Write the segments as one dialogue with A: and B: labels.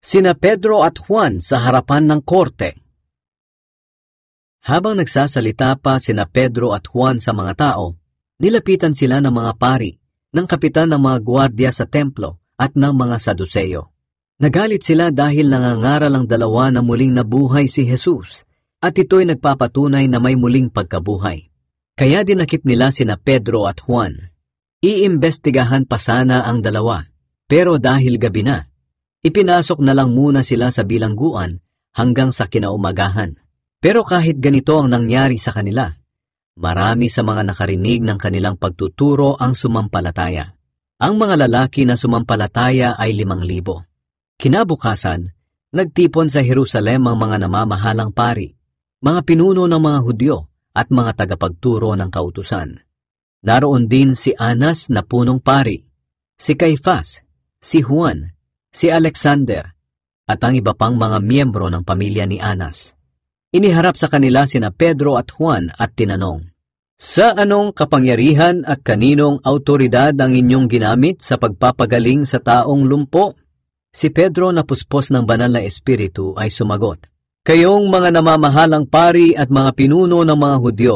A: Sina Pedro at Juan sa harapan ng korte. Habang nagsasalita pa sina Pedro at Juan sa mga tao, nilapitan sila ng mga pari, ng kapitan ng mga gwardya sa templo at ng mga Saduseyo. Nagalit sila dahil nangangaral ang dalawa na muling nabuhay si Jesus at ito'y nagpapatunay na may muling pagkabuhay. Kaya dinakip nila sina Pedro at Juan. Iimbestigahan pa sana ang dalawa, pero dahil gabi na, ipinasok na lang muna sila sa bilangguan hanggang sa kinaumagahan. Pero kahit ganito ang nangyari sa kanila, marami sa mga nakarinig ng kanilang pagtuturo ang sumampalataya. Ang mga lalaki na sumampalataya ay 5,000. Kinabukasan, nagtipon sa Jerusalem ang mga namamahalang pari, mga pinuno ng mga Hudyo at mga tagapagturo ng kautusan. Naroon din si Anas na punong pari, si Caifás, si Juan, si Alexander, at ang iba pang mga miyembro ng pamilya ni Anas. Iniharap sa kanila sina Pedro at Juan at tinanong, "Sa anong kapangyarihan at kaninong autoridad ang inyong ginamit sa pagpapagaling sa taong lumpo?" Si Pedro na puspos ng banal na espiritu ay sumagot, "Kayong mga namamahalang pari at mga pinuno ng mga Hudyo,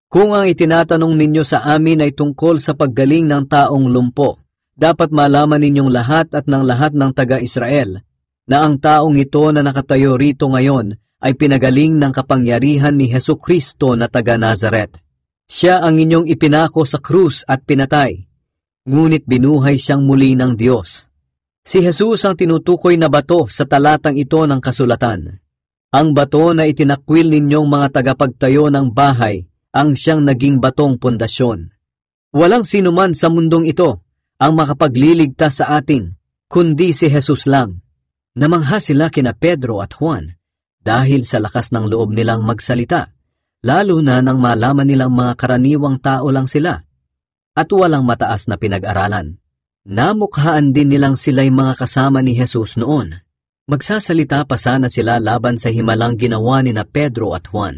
A: kung ang itinatanong ninyo sa amin ay tungkol sa paggaling ng taong lumpo, dapat malaman ninyong lahat at ng lahat ng taga-Israel na ang taong ito na nakatayo rito ngayon ay pinagaling ng kapangyarihan ni Hesukristo na taga-Nazaret. Siya ang inyong ipinako sa krus at pinatay, ngunit binuhay siyang muli ng Diyos. Si Jesus ang tinutukoy na bato sa talatang ito ng kasulatan. Ang bato na itinakwil ninyong mga tagapagtayo ng bahay ang siyang naging batong pundasyon. Walang sinuman sa mundong ito ang makapagliligtas sa atin, kundi si Jesus lang." Namangha sila kina Pedro at Juan dahil sa lakas ng loob nilang magsalita, lalo na nang malaman nilang mga karaniwang tao lang sila at walang mataas na pinag-aralan. Namukhaan din nilang sila'y mga kasama ni Jesus noon. Magsasalita pa sana sila laban sa himalang ginawa ni na Pedro at Juan,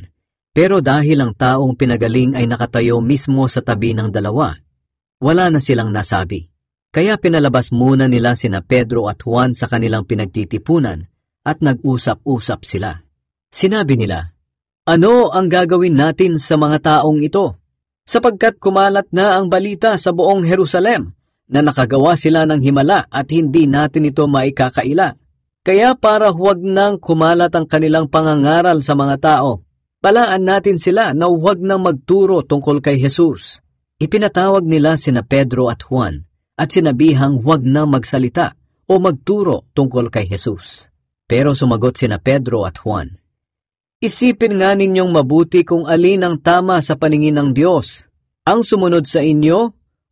A: pero dahil ang taong pinagaling ay nakatayo mismo sa tabi ng dalawa, wala na silang nasabi. Kaya pinalabas muna nila sina Pedro at Juan sa kanilang pinagtitipunan at nag-usap-usap sila. Sinabi nila, "Ano ang gagawin natin sa mga taong ito? Sapagkat kumalat na ang balita sa buong Jerusalem na nakagawa sila ng himala at hindi natin ito maikakaila. Kaya para huwag nang kumalat ang kanilang pangangaral sa mga tao, balaan natin sila na huwag nang magturo tungkol kay Jesus." Ipinatawag nila sina Pedro at Juan at sinabihang huwag na magsalita o magturo tungkol kay Jesus. Pero sumagot sina Pedro at Juan, "Isipin nga ninyong mabuti kung alin ang tama sa paningin ng Diyos, ang sumunod sa inyo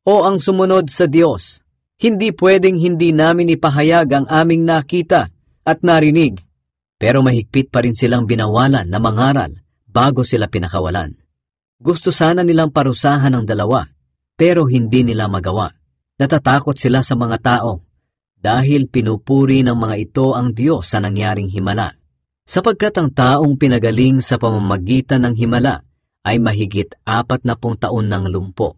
A: o ang sumunod sa Diyos. Hindi pwedeng hindi namin ipahayag ang aming nakita at narinig." Pero mahigpit pa rin silang binawalan na mangaral bago sila pinakawalan. Gusto sana nilang parusahan ang dalawa, pero hindi nila magawa. Natatakot sila sa mga tao dahil pinupuri ng mga ito ang Diyos sa nangyaring himala, sapagkat ang taong pinagaling sa pamamagitan ng himala ay mahigit 40 taon ng lumpo.